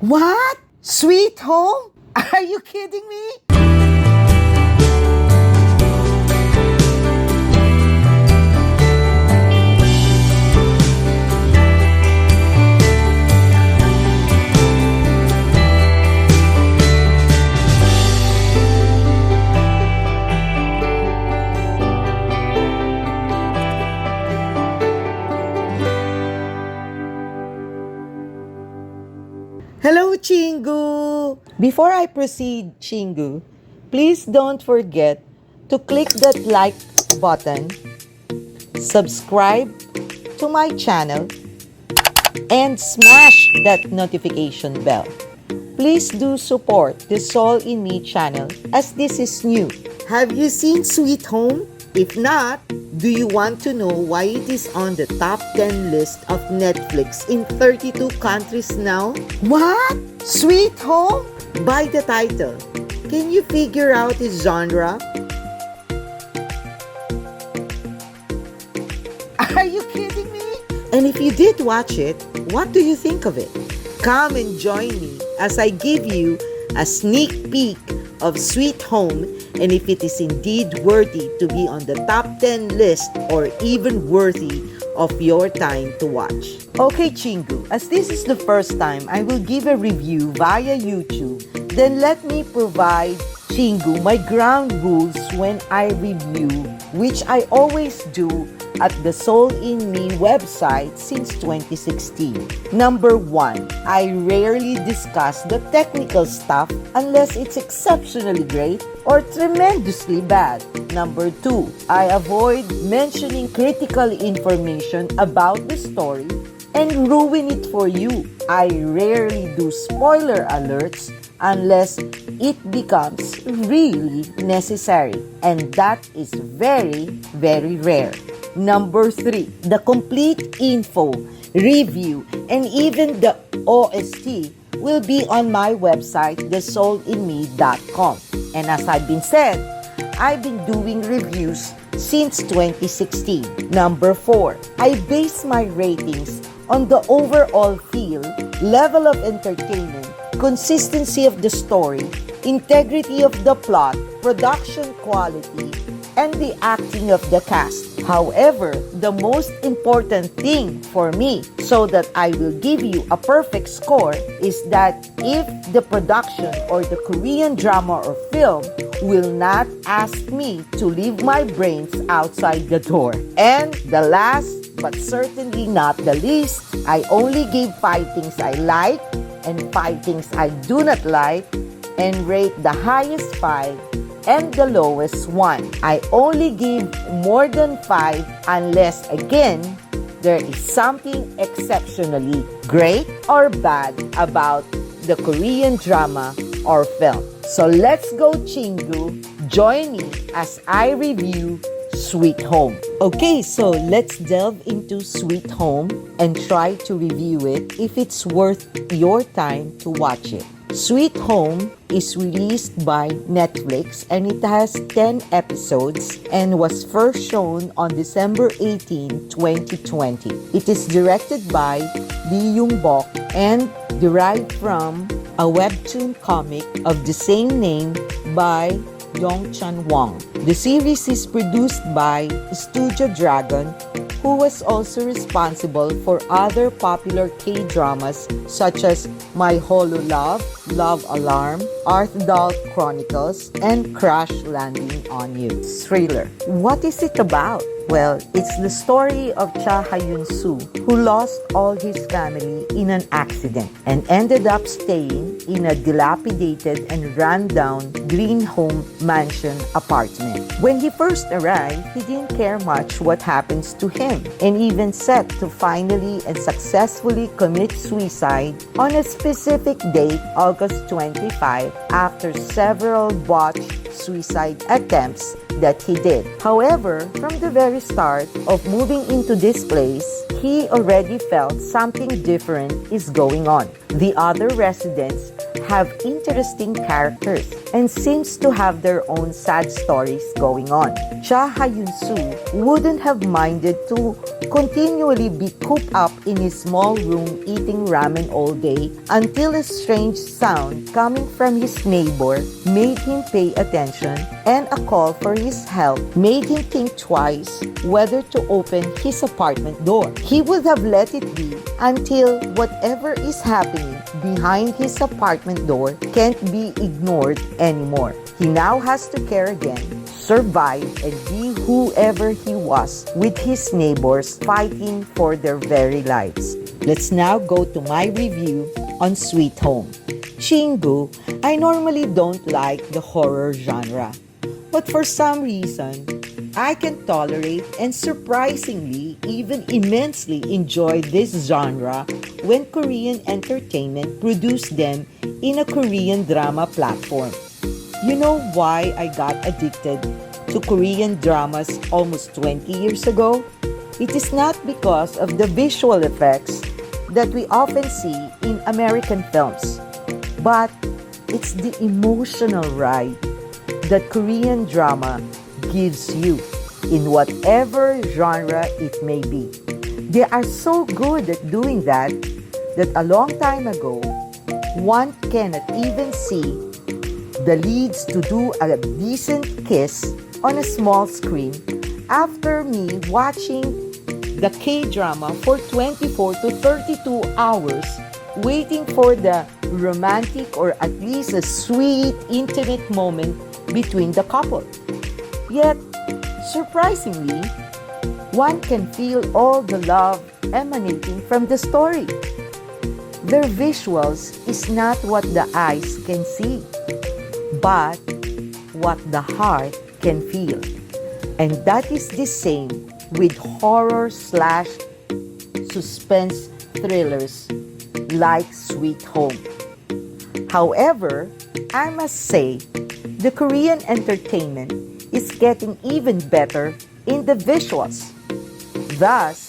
What? Sweet Home? Are you kidding me? Hello, Chingu! Before I proceed, Chingu, please don't forget to click that like button, subscribe to my channel, and smash that notification bell. Please do support the Seoul In Me channel as this is new. Have you seen Sweet Home? If not, do you want to know why it is on the top 10 list of Netflix in 32 countries now? What? Sweet Home? By the title, can you figure out its genre? Are you kidding me? And if you did watch it, what do you think of it? Come and join me as I give you a sneak peek of Sweet Home, and if it is indeed worthy to be on the top 10 list or even worthy of your time to watch. Okay, Chingu, as this is the first time I will give a review via YouTube, then let me provide Chingu my ground rules when I review, which I always do at the Seoul In Me website since 2016. Number 1, I rarely discuss the technical stuff unless it's exceptionally great or tremendously bad. Number 2, I avoid mentioning critical information about the story and ruin it for you. I rarely do spoiler alerts unless it becomes really necessary, and that is very, very rare. Number 3, the complete info, review, and even the OST will be on my website, thesoulinme.com. And as I've been said, I've been doing reviews since 2016. Number 4, I base my ratings on the overall feel, level of entertainment, consistency of the story, integrity of the plot, production quality, and the acting of the cast. However, the most important thing for me, so that I will give you a perfect score, is that if the production or the Korean drama or film will not ask me to leave my brains outside the door. And the last, but certainly not the least, I only give 5 things I like and 5 things I do not like, and rate the highest 5 and the lowest 1. I only give more than 5 unless, again, there is something exceptionally great or bad about the Korean drama or film. So let's go, Chingu. Join me as I review Sweet Home. Okay, so let's delve into Sweet Home and try to review it if it's worth your time to watch it. Sweet Home is released by Netflix and it has 10 episodes and was first shown on December 18, 2020. It is directed by Lee Young-bok and derived from a webtoon comic of the same name by Yongchan Hwang. The series is produced by Studio Dragon, who was also responsible for other popular K-dramas such as My Holo Love, Love Alarm, Arthdal Chronicles, and Crash Landing on You. Thriller. What is it about? Well, it's the story of Cha Hyun-soo, who lost all his family in an accident and ended up staying in a dilapidated and run-down green home mansion apartment. When he first arrived, he didn't care much what happens to him and even set to finally and successfully commit suicide on a specific date, August 25, after several botched suicide attempts that he did. However, from the very start of moving into this place, he already felt something different is going on. The other residents have interesting characters and seems to have their own sad stories going on. Cha Hyun-soo wouldn't have minded to continually be cooped up in his small room eating ramen all day until a strange sound coming from his neighbor made him pay attention, and a call for his help made him think twice whether to open his apartment door. He would have let it be until whatever is happening behind his apartment door can't be ignored anymore. He now has to care again, survive, and be whoever he was with his neighbors fighting for their very lives. Let's now go to my review on Sweet Home. Chingu, I normally don't like the horror genre, but for some reason, I can tolerate and surprisingly, even immensely enjoy this genre when Korean entertainment produced them in a Korean drama platform. You know why I got addicted to Korean dramas almost 20 years ago? It is not because of the visual effects that we often see in American films, but it's the emotional ride that Korean drama gives you in whatever genre it may be. They are so good at doing that a long time ago, one cannot even see the leads to do a decent kiss on a small screen after me watching the K-drama for 24 to 32 hours waiting for the romantic or at least a sweet, intimate moment between the couple. Yet, surprisingly, one can feel all the love emanating from the story. Their visuals is not what the eyes can see, but what the heart can feel. And that is the same with horror/suspense thrillers like Sweet Home. However, I must say, the Korean entertainment is getting even better in the visuals. Thus,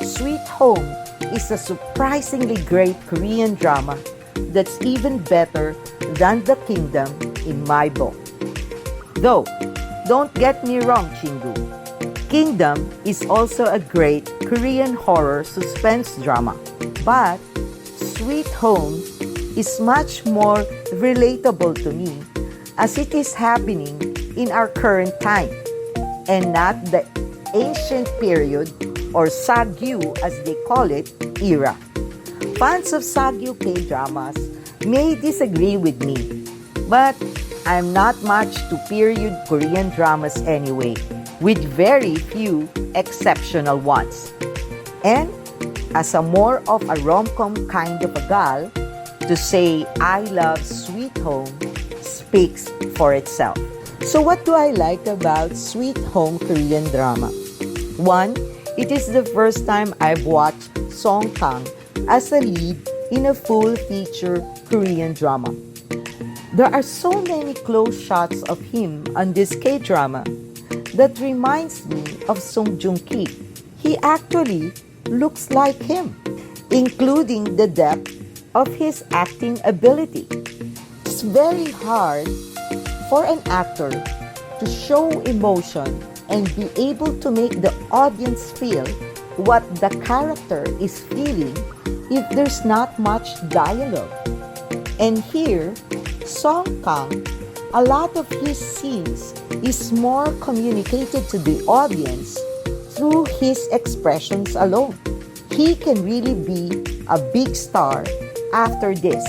Sweet Home is a surprisingly great Korean drama that's even better than The Kingdom in my book. Though, don't get me wrong, Chingu. Kingdom is also a great Korean horror suspense drama. But Sweet Home is much more relatable to me as it is happening in our current time and not the ancient period or Sagyu as they call it era. Fans of Sagyu K-dramas may disagree with me, but I'm not much to period Korean dramas anyway, with very few exceptional ones. And as a more of a rom-com kind of a gal, to say I love Sweet Home speaks for itself. So what do I like about Sweet Home Korean drama? One, it is the first time I've watched Song Kang as a lead in a full-feature Korean drama. There are so many close shots of him on this K-drama that reminds me of Song Joong-ki. He actually looks like him, including the depth of his acting ability. It's very hard for an actor to show emotion and be able to make the audience feel what the character is feeling if there's not much dialogue. And here, Song Kang, a lot of his scenes is more communicated to the audience through his expressions alone. He can really be a big star after this,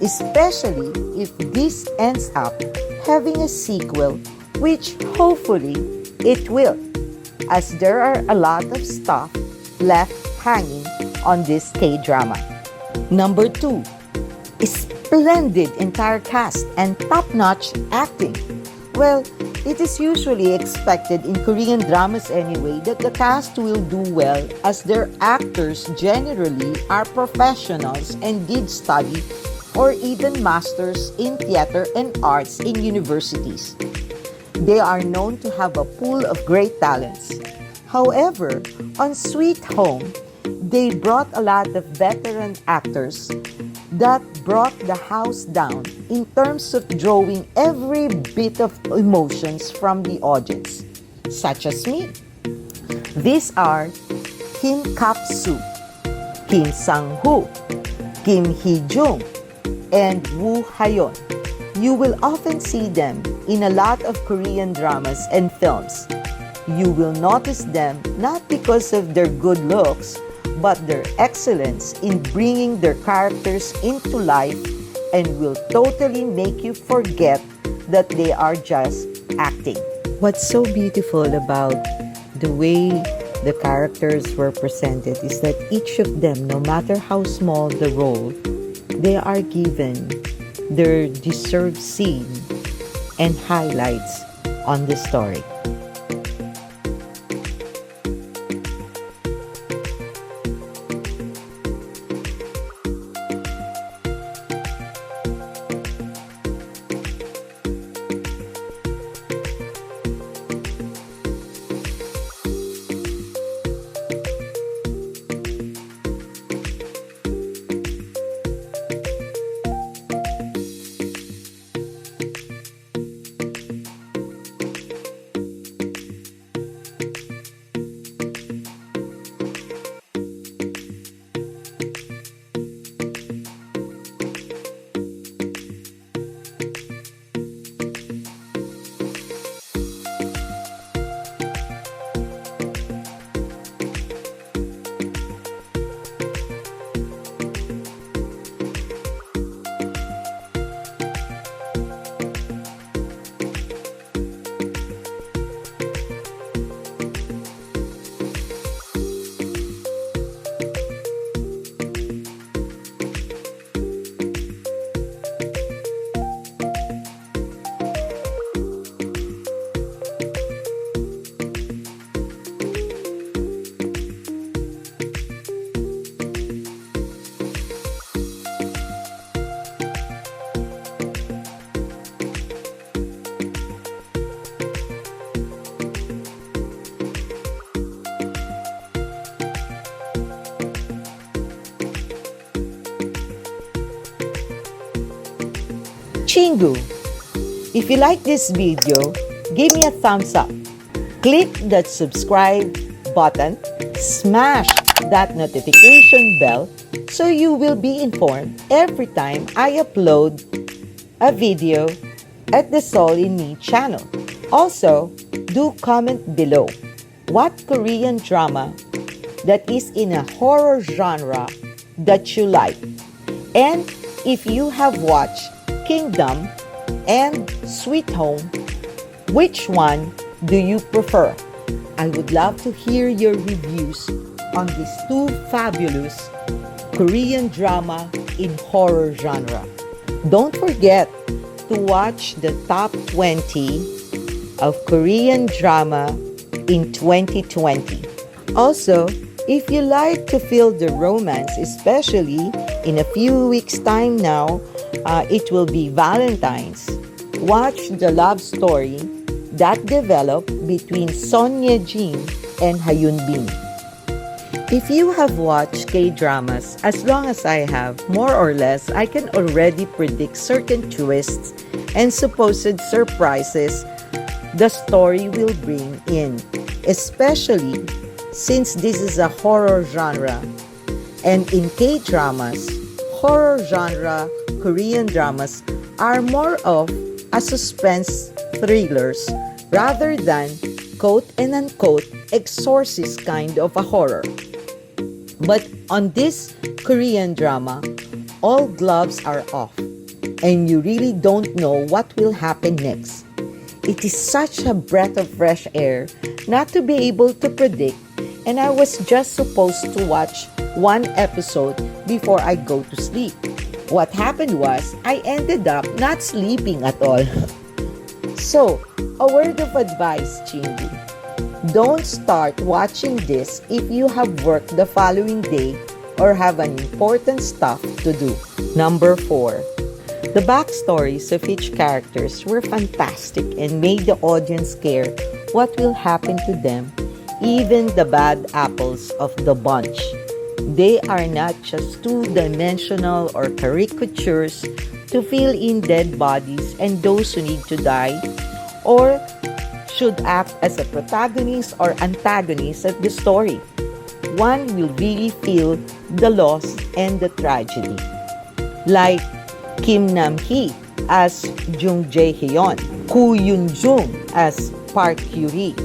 especially if this ends up having a sequel, which hopefully it will, as there are a lot of stuff left hanging on this K-drama. Number 2, splendid entire cast and top-notch acting. Well, it is usually expected in Korean dramas anyway that the cast will do well as their actors generally are professionals and did study or even masters in theater and arts in universities. They are known to have a pool of great talents. However, on Sweet Home, they brought a lot of veteran actors that brought the house down in terms of drawing every bit of emotions from the audience, such as me. These are Kim Kap-soo, Kim Sang-hoo, Kim Hee-jung, and Woo Hayon. You will often see them in a lot of Korean dramas and films. You will notice them not because of their good looks, but their excellence in bringing their characters into life and will totally make you forget that they are just acting. What's so beautiful about the way the characters were presented is that each of them, no matter how small the role, they are given their deserved scene and highlights on the story. Chingu, if you like this video, give me a thumbs up. Click that subscribe button, smash that notification bell so you will be informed every time I upload a video at the Seoul In Me channel. Also, do comment below what Korean drama that is in a horror genre that you like. And if you have watched Kingdom and Sweet Home, which one do you prefer? I would love to hear your reviews on these two fabulous Korean drama in horror genre. Don't forget to watch the top 20 of Korean drama in 2020. Also, if you like to feel the romance, especially in a few weeks' time now, it will be Valentine's. Watch the love story that developed between Son Ye-jin and Hyun Bin. If you have watched K-dramas as long as I have, more or less, I can already predict certain twists and supposed surprises the story will bring in, especially since this is a horror genre. And in K-dramas, horror genre Korean dramas are more of a suspense thrillers rather than quote and unquote exorcist kind of a horror. But on this Korean drama, all gloves are off and you really don't know what will happen next. It is such a breath of fresh air not to be able to predict, and I was just supposed to watch one episode before I go to sleep. What happened was, I ended up not sleeping at all. So, a word of advice, Chingu. Don't start watching this if you have work the following day or have an important stuff to do. Number 4. The backstories of each characters were fantastic and made the audience care what will happen to them, even the bad apples of the bunch. They are not just two-dimensional or caricatures to fill in dead bodies and those who need to die, or should act as a protagonist or antagonist of the story. One will really feel the loss and the tragedy. Like Kim Nam-hee as Jung Jae-hyun, Koo Yoon-jung as Park Hyuri,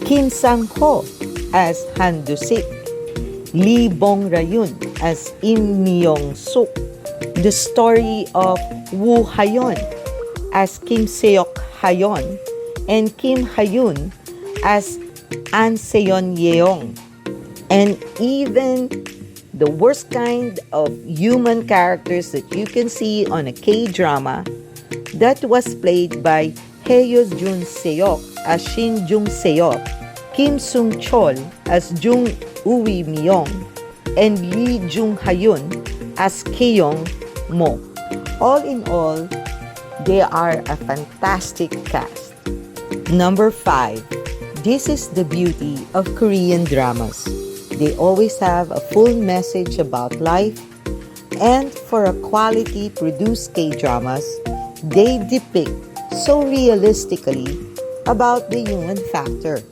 Kim Sang-ho as Han Do-sik, Lee Bong-rayun as Im Myung-suk, the story of Woo Ha-yeon as Kim Seok-hayon, and Kim Ha-yoon as An Seon-yeong. And even the worst kind of human characters that you can see on a K-drama that was played by Heo Jun Seok as Shin Jung Seok, Kim Sung Chol as Jung Uwi Myong, and Lee Jung Hayun as Keong Mo. All in all, they are a fantastic cast. Number 5. This is the beauty of Korean dramas. They always have a full message about life, and for a quality produced K-dramas, they depict so realistically about the human factor.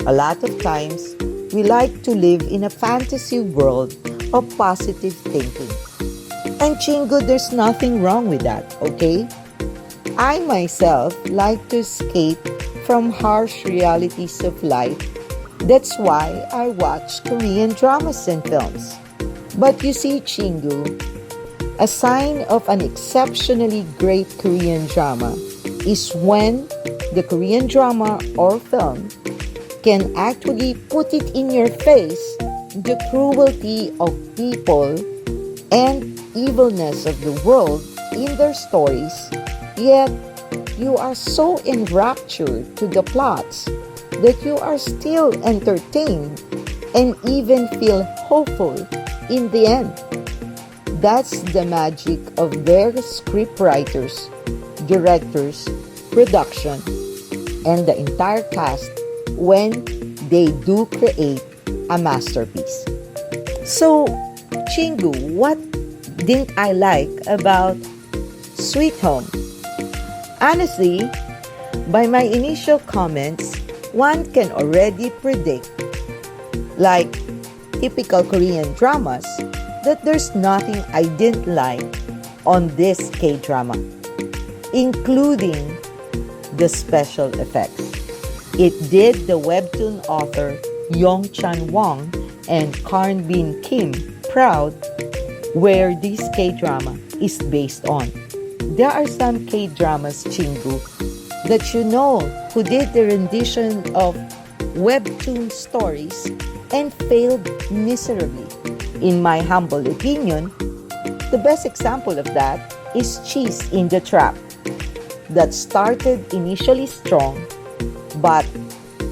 A lot of times, we like to live in a fantasy world of positive thinking. And Chingu, there's nothing wrong with that, okay? I myself like to escape from harsh realities of life. That's why I watch Korean dramas and films. But you see, Chingu, a sign of an exceptionally great Korean drama is when the Korean drama or film can actually put it in your face the cruelty of people and evilness of the world in their stories, yet you are so enraptured to the plots that you are still entertained and even feel hopeful in the end. That's the magic of their scriptwriters, directors, production, and the entire cast when they do create a masterpiece. So, Chingu, what didn't I like about Sweet Home? Honestly, by my initial comments, one can already predict, like typical Korean dramas, that there's nothing I didn't like on this K-drama, including the special effects. It did the webtoon author Yongchan Hwang and Carnby Kim proud where this K-drama is based on. There are some K-dramas, Chingu, that you know who did the rendition of webtoon stories and failed miserably. In my humble opinion, the best example of that is Cheese in the Trap, that started initially strong but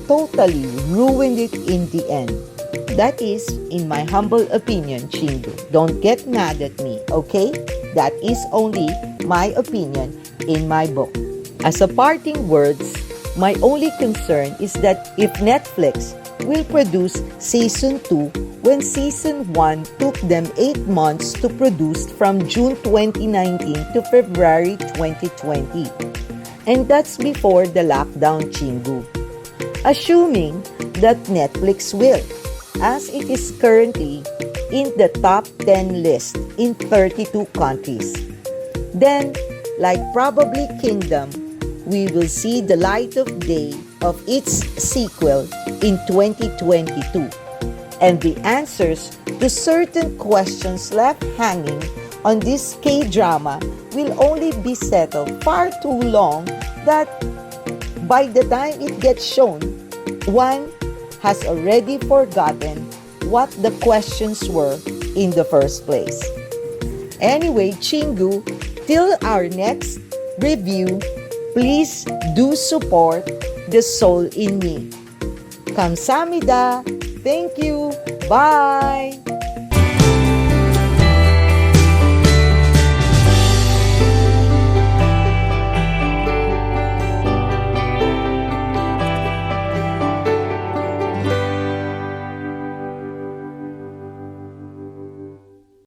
totally ruined it in the end. That is, in my humble opinion, Chingu. Don't get mad at me, okay? That is only my opinion in my book. As a parting words, my only concern is that if Netflix will produce Season 2 when Season 1 took them 8 months to produce from June 2019 to February 2020. And that's before the lockdown, Chingu. Assuming that Netflix will, as it is currently in the top 10 list in 32 countries. Then, like probably Kingdom, we will see the light of day of its sequel in 2022. And the answers to certain questions left hanging on this K-drama will only be settled far too long that by the time it gets shown, one has already forgotten what the questions were in the first place. Anyway, Chingu, till our next review, please do support the Soul in Me. Kamsahamnida. Thank you. Bye.